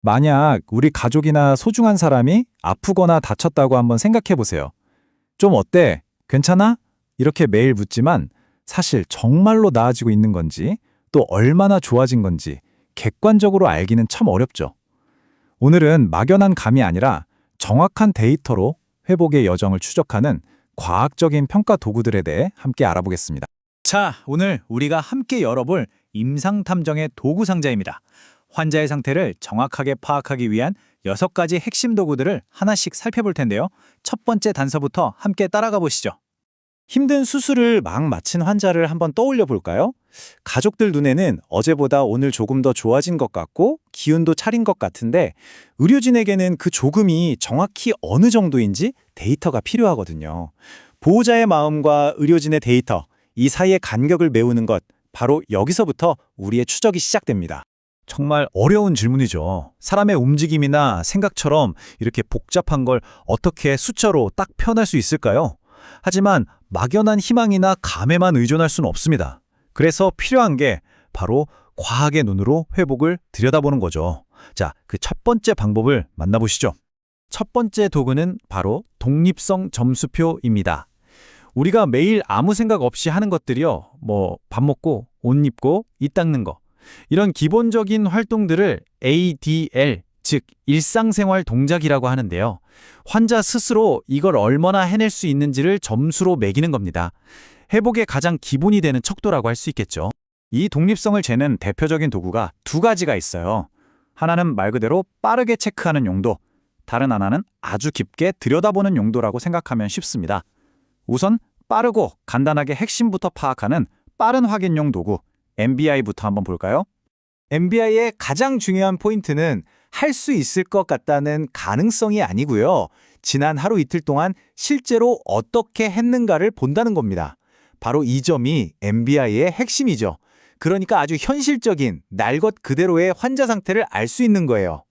만약 우리 가족이나 소중한 사람이 아프거나 다쳤다고 한번 생각해 보세요. 좀 어때? 괜찮아? 이렇게 매일 묻지만 사실 정말로 나아지고 있는 건지 또 얼마나 좋아진 건지 객관적으로 알기는 참 어렵죠. 오늘은 막연한 감이 아니라 정확한 데이터로 회복의 여정을 추적하는 과학적인 평가 도구들에 대해 함께 알아보겠습니다. 자, 오늘 우리가 함께 열어볼 임상탐정의 도구 상자입니다. 환자의 상태를 정확하게 파악하기 위한 6가지 핵심 도구들을 하나씩 살펴볼 텐데요. 첫 번째 단서부터 함께 따라가 보시죠. 힘든 수술을 막 마친 환자를 한번 떠올려 볼까요? 가족들 눈에는 어제보다 오늘 조금 더 좋아진 것 같고 기운도 차린 것 같은데 의료진에게는 그 조금이 정확히 어느 정도인지 데이터가 필요하거든요. 보호자의 마음과 의료진의 데이터, 이 사이의 간격을 메우는 것, 바로 여기서부터 우리의 추적이 시작됩니다. 정말 어려운 질문이죠. 사람의 움직임이나 생각처럼 이렇게 복잡한 걸 어떻게 숫자로 딱 표현할 수 있을까요? 하지만 막연한 희망이나 감에만 의존할 수는 없습니다. 그래서 필요한 게 바로 과학의 눈으로 회복을 들여다보는 거죠. 자, 그 첫 번째 방법을 만나보시죠. 첫 번째 도구는 바로 독립성 점수표입니다. 우리가 매일 아무 생각 없이 하는 것들이요. 밥 먹고, 옷 입고, 이 닦는 거. 이런 기본적인 활동들을 ADL, 즉 일상생활 동작이라고 하는데요. 환자 스스로 이걸 얼마나 해낼 수 있는지를 점수로 매기는 겁니다. 회복의 가장 기본이 되는 척도라고 할 수 있겠죠. 이 독립성을 재는 대표적인 도구가 2가지가 있어요. 하나는 말 그대로 빠르게 체크하는 용도, 다른 하나는 아주 깊게 들여다보는 용도라고 생각하면 쉽습니다. 우선 빠르고 간단하게 핵심부터 파악하는 빠른 확인용 도구, MBI부터 한번 볼까요? MBI의 가장 중요한 포인트는 할 수 있을 것 같다는 가능성이 아니고요. 지난 하루 이틀 동안 실제로 어떻게 했는가를 본다는 겁니다. 바로 이 점이 MBI의 핵심이죠. 그러니까 아주 현실적인 날 것 그대로의 환자 상태를 알 수 있는 거예요.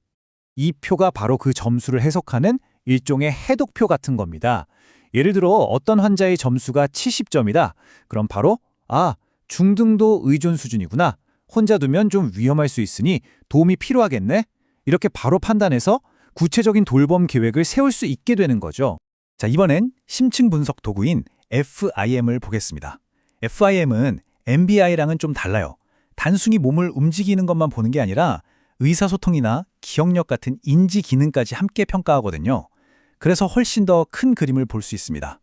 이 표가 바로 그 점수를 해석하는 일종의 해독표 같은 겁니다. 예를 들어 어떤 환자의 점수가 70점이다. 그럼 바로 중등도 의존 수준이구나. 혼자 두면 좀 위험할 수 있으니 도움이 필요하겠네. 이렇게 바로 판단해서 구체적인 돌봄 계획을 세울 수 있게 되는 거죠. 자, 이번엔 심층 분석 도구인 FIM을 보겠습니다. FIM은 MBI랑은 좀 달라요. 단순히 몸을 움직이는 것만 보는 게 아니라 의사소통이나 기억력 같은 인지 기능까지 함께 평가하거든요. 그래서 훨씬 더 큰 그림을 볼 수 있습니다.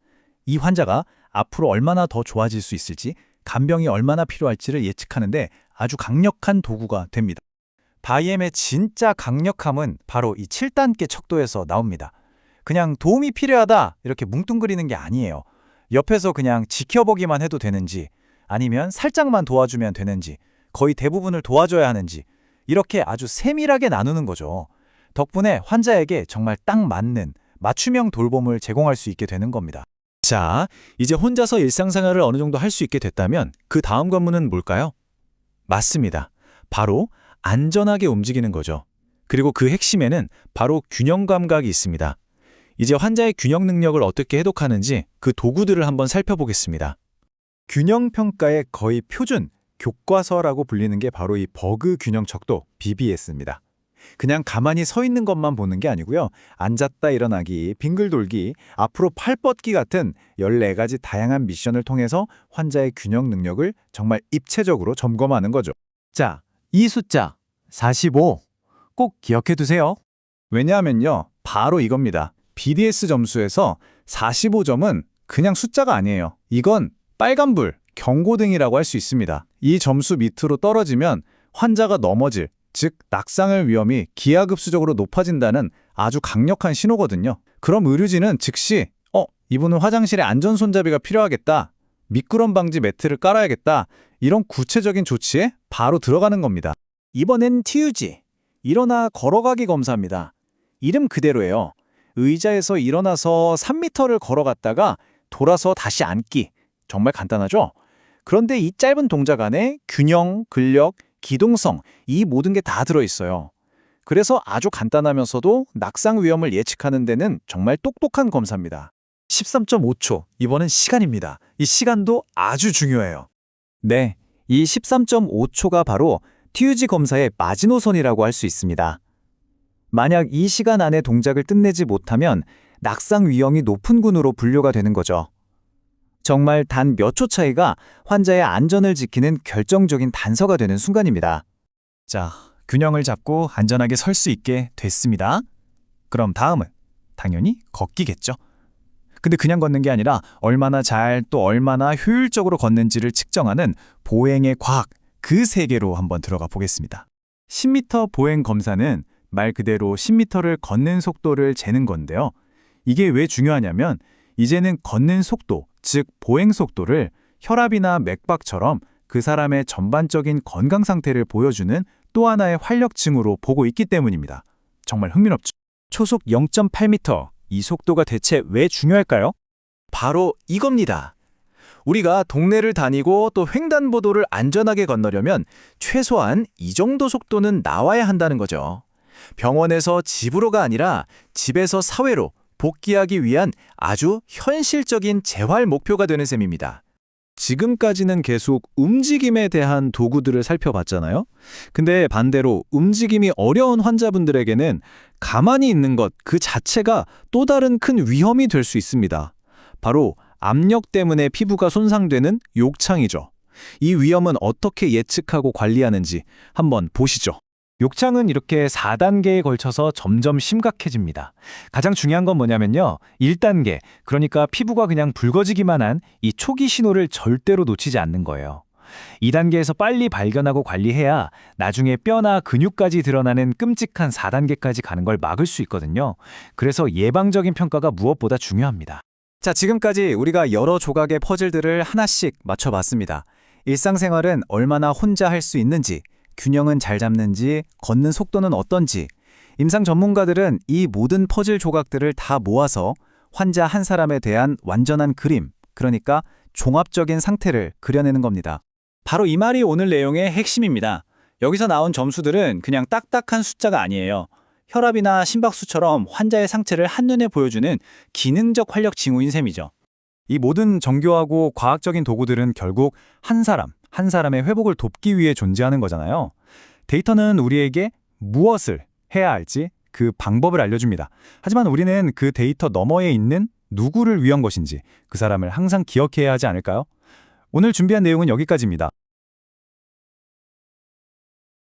이 환자가 앞으로 얼마나 더 좋아질 수 있을지, 간병이 얼마나 필요할지를 예측하는데 아주 강력한 도구가 됩니다. 바이엠의 진짜 강력함은 바로 이 7단계 척도에서 나옵니다. 그냥 도움이 필요하다 이렇게 뭉뚱그리는 게 아니에요. 옆에서 그냥 지켜보기만 해도 되는지, 아니면 살짝만 도와주면 되는지, 거의 대부분을 도와줘야 하는지, 이렇게 아주 세밀하게 나누는 거죠. 덕분에 환자에게 정말 딱 맞는 맞춤형 돌봄을 제공할 수 있게 되는 겁니다. 자, 이제 혼자서 일상생활을 어느 정도 할 수 있게 됐다면 그 다음 관문은 뭘까요? 맞습니다. 바로 안전하게 움직이는 거죠. 그리고 그 핵심에는 바로 균형 감각이 있습니다. 이제 환자의 균형 능력을 어떻게 해독하는지 그 도구들을 한번 살펴보겠습니다. 균형 평가의 거의 표준, 교과서라고 불리는 게 바로 이 버그 균형 척도 BBS입니다. 그냥 가만히 서 있는 것만 보는 게 아니고요. 앉았다 일어나기, 빙글 돌기, 앞으로 팔 뻗기 같은 14가지 다양한 미션을 통해서 환자의 균형 능력을 정말 입체적으로 점검하는 거죠. 자, 이 숫자 45 꼭 기억해 두세요. 왜냐하면요. 바로 이겁니다. BDS 점수에서 45점은 그냥 숫자가 아니에요. 이건 빨간불, 경고등이라고 할 수 있습니다. 이 점수 밑으로 떨어지면 환자가 넘어질, 즉 낙상의 위험이 기하급수적으로 높아진다는 아주 강력한 신호거든요. 그럼 의료진은 즉시 이분은 화장실에 안전손잡이가 필요하겠다, 미끄럼 방지 매트를 깔아야겠다, 이런 구체적인 조치에 바로 들어가는 겁니다. 이번엔 TUG, 일어나 걸어가기 검사입니다. 이름 그대로예요. 의자에서 일어나서 3m를 걸어갔다가 돌아서 다시 앉기. 정말 간단하죠? 그런데 이 짧은 동작 안에 균형, 근력, 기동성, 이 모든 게 다 들어있어요. 그래서 아주 간단하면서도 낙상 위험을 예측하는 데는 정말 똑똑한 검사입니다. 13.5초, 이번엔 시간입니다. 이 시간도 아주 중요해요. 네, 이 13.5초가 바로 TUG 검사의 마지노선이라고 할 수 있습니다. 만약 이 시간 안에 동작을 끝내지 못하면 낙상 위험이 높은 군으로 분류가 되는 거죠. 정말 단 몇 초 차이가 환자의 안전을 지키는 결정적인 단서가 되는 순간입니다. 자, 균형을 잡고 안전하게 설 수 있게 됐습니다. 그럼 다음은 당연히 걷기겠죠. 근데 그냥 걷는 게 아니라 얼마나 잘 또 얼마나 효율적으로 걷는지를 측정하는 보행의 과학, 그 세계로 한번 들어가 보겠습니다. 10m 보행 검사는 말 그대로 10m를 걷는 속도를 재는 건데요. 이게 왜 중요하냐면 이제는 걷는 속도, 즉 보행 속도를 혈압이나 맥박처럼 그 사람의 전반적인 건강 상태를 보여주는 또 하나의 활력증으로 보고 있기 때문입니다. 정말 흥미롭죠? 초속 0.8m, 이 속도가 대체 왜 중요할까요? 바로 이겁니다. 우리가 동네를 다니고 또 횡단보도를 안전하게 건너려면 최소한 이 정도 속도는 나와야 한다는 거죠. 병원에서 집으로가 아니라 집에서 사회로 복귀하기 위한 아주 현실적인 재활 목표가 되는 셈입니다. 지금까지는 계속 움직임에 대한 도구들을 살펴봤잖아요. 근데 반대로 움직임이 어려운 환자분들에게는 가만히 있는 것 그 자체가 또 다른 큰 위험이 될 수 있습니다. 바로 압력 때문에 피부가 손상되는 욕창이죠. 이 위험은 어떻게 예측하고 관리하는지 한번 보시죠. 욕창은 이렇게 4단계에 걸쳐서 점점 심각해집니다. 가장 중요한 건 뭐냐면요. 1단계, 그러니까 피부가 그냥 붉어지기만 한 이 초기 신호를 절대로 놓치지 않는 거예요. 2단계에서 빨리 발견하고 관리해야 나중에 뼈나 근육까지 드러나는 끔찍한 4단계까지 가는 걸 막을 수 있거든요. 그래서 예방적인 평가가 무엇보다 중요합니다. 자, 지금까지 우리가 여러 조각의 퍼즐들을 하나씩 맞춰봤습니다. 일상생활은 얼마나 혼자 할 수 있는지, 균형은 잘 잡는지, 걷는 속도는 어떤지, 임상 전문가들은 이 모든 퍼즐 조각들을 다 모아서 환자 한 사람에 대한 완전한 그림, 그러니까 종합적인 상태를 그려내는 겁니다. 바로 이 말이 오늘 내용의 핵심입니다. 여기서 나온 점수들은 그냥 딱딱한 숫자가 아니에요. 혈압이나 심박수처럼 환자의 상태를 한눈에 보여주는 기능적 활력 징후인 셈이죠. 이 모든 정교하고 과학적인 도구들은 결국 한 사람의 회복을 돕기 위해 존재하는 거잖아요. 데이터는 우리에게 무엇을 해야 할지 그 방법을 알려줍니다. 하지만 우리는 그 데이터 너머에 있는 누구를 위한 것인지 그 사람을 항상 기억해야 하지 않을까요? 오늘 준비한 내용은 여기까지입니다.